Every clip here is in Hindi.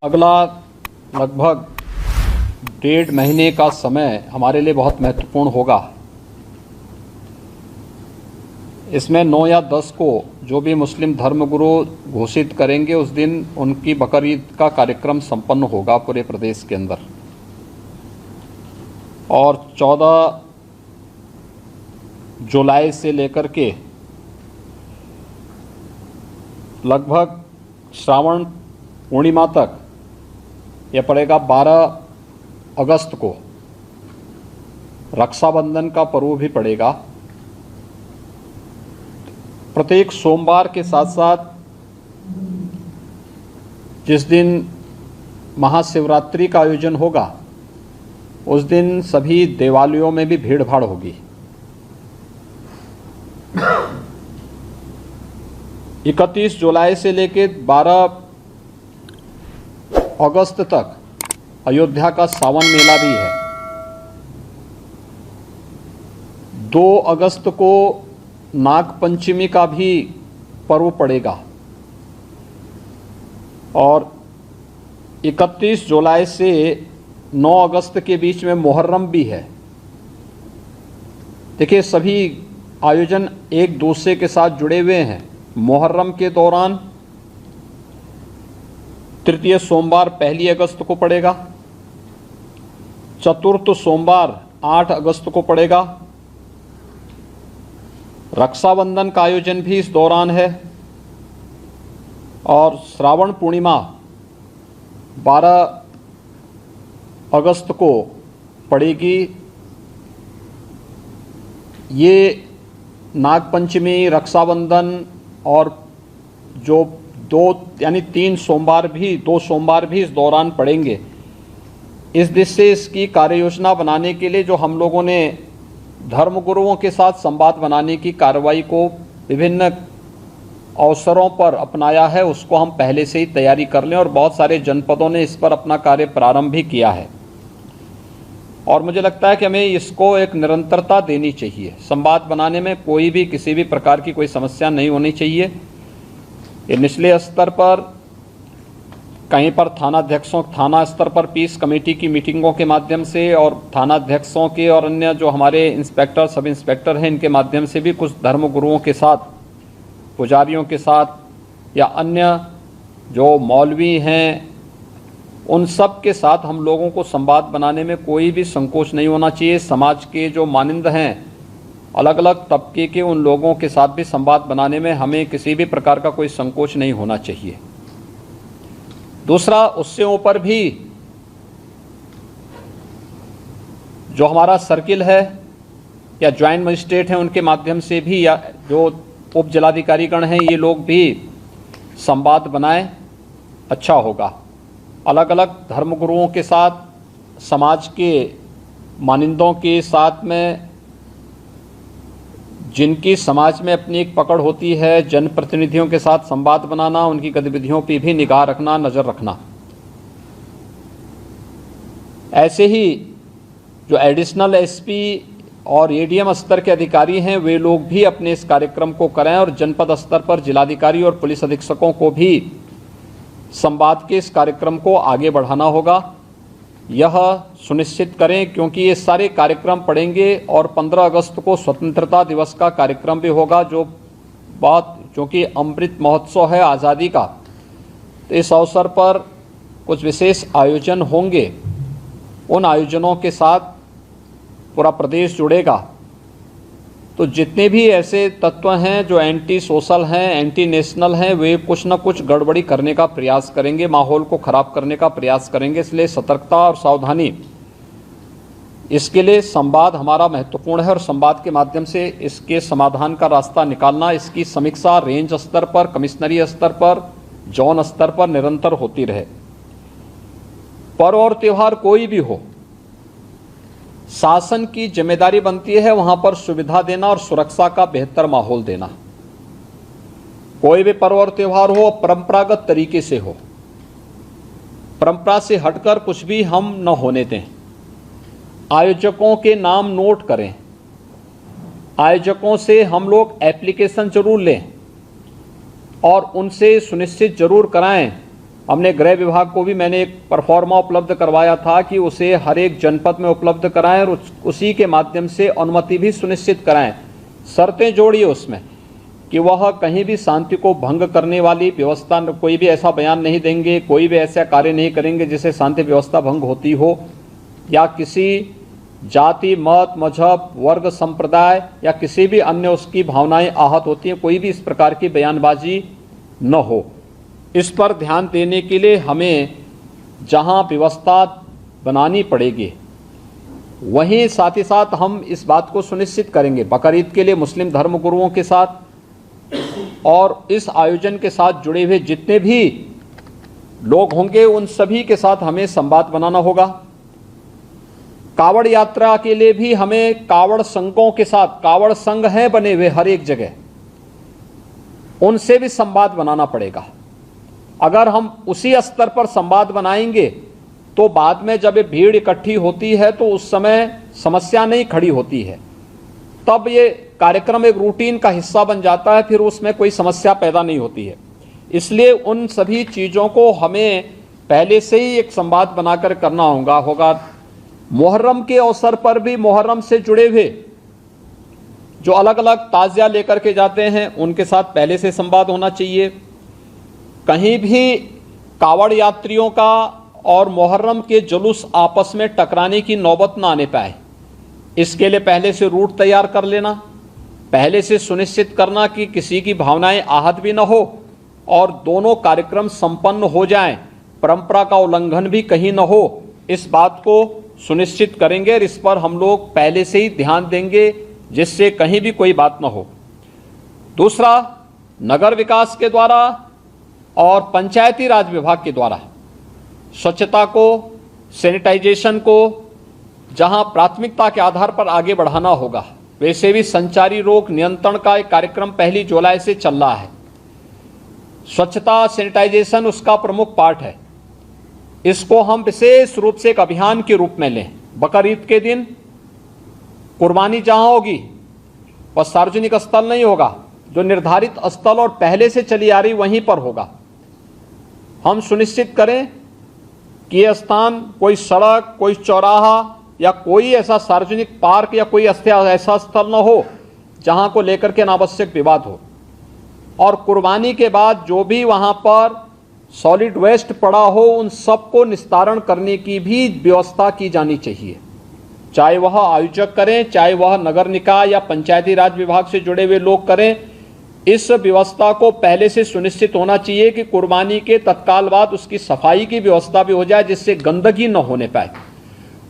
अगला लगभग 1.5 महीने का समय हमारे लिए बहुत महत्वपूर्ण होगा। इसमें 9 या 10 को जो भी मुस्लिम धर्मगुरु घोषित करेंगे उस दिन उनकी बकरीद का कार्यक्रम संपन्न होगा पूरे प्रदेश के अंदर, और 14 जुलाई से लेकर के लगभग श्रावण पूर्णिमा तक यह पड़ेगा। 12 अगस्त को रक्षाबंधन का पर्व भी पड़ेगा। प्रत्येक सोमवार के साथ साथ जिस दिन महाशिवरात्रि का आयोजन होगा उस दिन सभी देवालयों में भी भीड़ भाड़ होगी। 31 जुलाई से लेकर 12 अगस्त तक अयोध्या का सावन मेला भी है। 2 अगस्त को नाग पंचमी का भी पर्व पड़ेगा और 31 जुलाई से 9 अगस्त के बीच में मुहर्रम भी है। देखिए, सभी आयोजन एक दूसरे के साथ जुड़े हुए हैं। मुहर्रम के दौरान तृतीय सोमवार 1 अगस्त को पड़ेगा, चतुर्थ सोमवार 8 अगस्त को पड़ेगा। रक्षाबंधन का आयोजन भी इस दौरान है और श्रावण पूर्णिमा 12 अगस्त को पड़ेगी। ये नागपंचमी, रक्षाबंधन और जो 2 सोमवार भी इस दौरान पड़ेंगे। इस दिशा से इसकी कार्य योजना बनाने के लिए जो हम लोगों ने धर्मगुरुओं के साथ संवाद बनाने की कार्रवाई को विभिन्न अवसरों पर अपनाया है, उसको हम पहले से ही तैयारी कर लें और बहुत सारे जनपदों ने इस पर अपना कार्य प्रारंभ भी किया है। और मुझे लगता है कि हमें इसको एक निरंतरता देनी चाहिए। संवाद बनाने में कोई भी किसी भी प्रकार की कोई समस्या नहीं होनी चाहिए। ये निचले स्तर पर कहीं पर थाना स्तर पर पीस कमेटी की मीटिंगों के माध्यम से और थानाध्यक्षों के और अन्य जो हमारे इंस्पेक्टर, सब इंस्पेक्टर हैं, इनके माध्यम से भी कुछ धर्मगुरुओं के साथ, पुजारियों के साथ या अन्य जो मौलवी हैं उन सब के साथ हम लोगों को संवाद बनाने में कोई भी संकोच नहीं होना चाहिए। समाज के जो मानिंद हैं, अलग अलग तबके के, उन लोगों के साथ भी संवाद बनाने में हमें किसी भी प्रकार का कोई संकोच नहीं होना चाहिए। दूसरा, उससे ऊपर भी जो हमारा सर्किल है या ज्वाइंट मजिस्ट्रेट हैं उनके माध्यम से भी, या जो उप जिलाधिकारीगण हैं, ये लोग भी संवाद बनाएं, अच्छा होगा। अलग अलग धर्मगुरुओं के साथ, समाज के मानिंदों के साथ में, जिनकी समाज में अपनी एक पकड़ होती है, जनप्रतिनिधियों के साथ संवाद बनाना, उनकी गतिविधियों पर भी निगाह रखना, नज़र रखना। ऐसे ही जो एडिशनल एसपी और एडीएम स्तर के अधिकारी हैं, वे लोग भी अपने इस कार्यक्रम को करें और जनपद स्तर पर जिलाधिकारी और पुलिस अधीक्षकों को भी संवाद के इस कार्यक्रम को आगे बढ़ाना होगा। यह सुनिश्चित करें, क्योंकि ये सारे कार्यक्रम पड़ेंगे और 15 अगस्त को स्वतंत्रता दिवस का कार्यक्रम भी होगा, क्योंकि अमृत महोत्सव है आज़ादी का। तो इस अवसर पर कुछ विशेष आयोजन होंगे। उन आयोजनों के साथ पूरा प्रदेश जुड़ेगा। तो जितने भी ऐसे तत्व हैं जो एंटी सोशल हैं, एंटी नेशनल हैं, वे कुछ न कुछ गड़बड़ी करने का प्रयास करेंगे, माहौल को खराब करने का प्रयास करेंगे। इसलिए सतर्कता और सावधानी, इसके लिए संवाद हमारा महत्वपूर्ण है और संवाद के माध्यम से इसके समाधान का रास्ता निकालना, इसकी समीक्षा रेंज स्तर पर, कमिश्नरी स्तर पर, जोन स्तर पर निरंतर होती रहे। पर्व और त्यौहार कोई भी हो, शासन की जिम्मेदारी बनती है वहां पर सुविधा देना और सुरक्षा का बेहतर माहौल देना। कोई भी पर्व और त्यौहार हो, परंपरागत तरीके से हो, परंपरा से हटकर कुछ भी हम न होने दें। आयोजकों के नाम नोट करें, आयोजकों से हम लोग एप्लीकेशन जरूर लें और उनसे सुनिश्चित जरूर कराएं हमने गृह विभाग को भी मैंने एक परफॉर्मा उपलब्ध करवाया था कि उसे हर एक जनपद में उपलब्ध कराएं और उसी के माध्यम से अनुमति भी सुनिश्चित कराएं। शर्तें जोड़िए उसमें कि वह कहीं भी शांति को भंग करने वाली व्यवस्था, कोई भी ऐसा बयान नहीं देंगे, कोई भी ऐसा कार्य नहीं करेंगे जिससे शांति व्यवस्था भंग होती हो, या किसी जाति, मत, मजहब, वर्ग, संप्रदाय या किसी भी अन्य उसकी भावनाएं आहत होती हैं, कोई भी इस प्रकार की बयानबाजी न हो। इस पर ध्यान देने के लिए हमें जहां व्यवस्था बनानी पड़ेगी वहीं साथ ही साथ हम इस बात को सुनिश्चित करेंगे बकरीद के लिए मुस्लिम धर्मगुरुओं के साथ और इस आयोजन के साथ जुड़े हुए जितने भी लोग होंगे उन सभी के साथ हमें संवाद बनाना होगा। कावड़ यात्रा के लिए भी हमें कावड़ संघों के साथ, कावड़ संघ हैं बने हुए हर एक जगह, उनसे भी संवाद बनाना पड़ेगा। अगर हम उसी स्तर पर संवाद बनाएंगे तो बाद में जब ये भीड़ इकट्ठी होती है तो उस समय समस्या नहीं खड़ी होती है, तब ये कार्यक्रम एक रूटीन का हिस्सा बन जाता है, फिर उसमें कोई समस्या पैदा नहीं होती है। इसलिए उन सभी चीज़ों को हमें पहले से ही एक संवाद बनाकर करना होगा। मुहर्रम के अवसर पर भी मुहर्रम से जुड़े हुए जो अलग अलग ताज़िया लेकर के जाते हैं उनके साथ पहले से संवाद होना चाहिए। कहीं भी कावड़ यात्रियों का और मुहर्रम के जुलूस आपस में टकराने की नौबत ना आने पाए, इसके लिए पहले से रूट तैयार कर लेना, पहले से सुनिश्चित करना कि किसी की भावनाएं आहत भी न हो और दोनों कार्यक्रम संपन्न हो जाएं, परंपरा का उल्लंघन भी कहीं न हो, इस बात को सुनिश्चित करेंगे और इस पर हम लोग पहले से ही ध्यान देंगे जिससे कहीं भी कोई बात न हो। दूसरा, नगर विकास के द्वारा और पंचायती राज विभाग के द्वारा स्वच्छता को, सैनिटाइजेशन को जहां प्राथमिकता के आधार पर आगे बढ़ाना होगा, वैसे भी संचारी रोग नियंत्रण का एक कार्यक्रम 1 जुलाई से चल रहा है। स्वच्छता, सैनिटाइजेशन उसका प्रमुख पार्ट है। इसको हम विशेष रूप से एक अभियान के रूप में लें। बकरीद के दिन कुर्बानी जहां होगी वह सार्वजनिक स्थल नहीं होगा, जो निर्धारित स्थल और पहले से चली आ रही वहीं पर होगा। हम सुनिश्चित करें कि यह स्थान कोई सड़क, कोई चौराहा या कोई ऐसा सार्वजनिक पार्क या कोई ऐसा स्थल न हो जहां को लेकर के अनावश्यक विवाद हो। और कुर्बानी के बाद जो भी वहां पर सॉलिड वेस्ट पड़ा हो उन सबको निस्तारण करने की भी व्यवस्था की जानी चाहिए, चाहे वह आयोजक करें, चाहे वह नगर निकाय या पंचायती राज विभाग से जुड़े हुए लोग करें। इस व्यवस्था को पहले से सुनिश्चित होना चाहिए कि कुर्बानी के तत्काल बाद उसकी सफाई की व्यवस्था भी हो जाए जिससे गंदगी न होने पाए।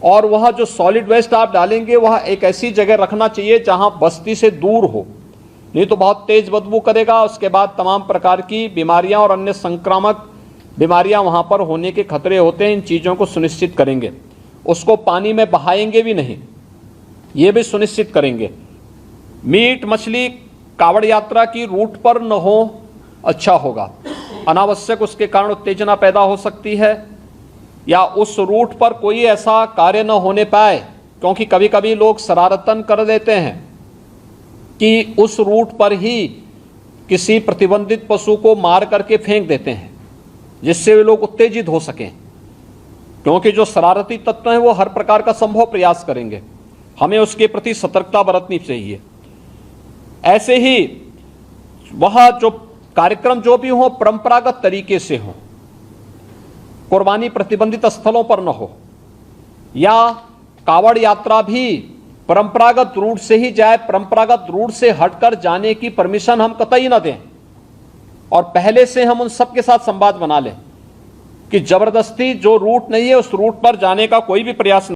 और वह जो सॉलिड वेस्ट आप डालेंगे वह एक ऐसी जगह रखना चाहिए जहां बस्ती से दूर हो, नहीं तो बहुत तेज बदबू करेगा। उसके बाद तमाम प्रकार की बीमारियां और अन्य संक्रामक बीमारियां वहां पर होने के खतरे होते हैं। इन चीज़ों को सुनिश्चित करेंगे। उसको पानी में बहाएंगे भी नहीं, ये भी सुनिश्चित करेंगे। मीट मछली कावड़ यात्रा की रूट पर न हो, अच्छा होगा। अनावश्यक उसके कारण उत्तेजना पैदा हो सकती है, या उस रूट पर कोई ऐसा कार्य न होने पाए, क्योंकि कभी कभी लोग शरारतन कर देते हैं कि उस रूट पर ही किसी प्रतिबंधित पशु को मार करके फेंक देते हैं जिससे वे लोग उत्तेजित हो सकें, क्योंकि जो शरारती तत्व हैं वो हर प्रकार का संभव प्रयास करेंगे। हमें उसके प्रति सतर्कता बरतनी चाहिए। ऐसे ही वह जो कार्यक्रम जो भी हो परंपरागत तरीके से हो, कुर्बानी प्रतिबंधित स्थलों पर न हो, या कावड़ यात्रा भी परंपरागत रूट से ही जाए, परंपरागत रूट से हटकर जाने की परमिशन हम कतई न दें। और पहले से हम उन सब के साथ संवाद बना लें कि जबरदस्ती जो रूट नहीं है उस रूट पर जाने का कोई भी प्रयास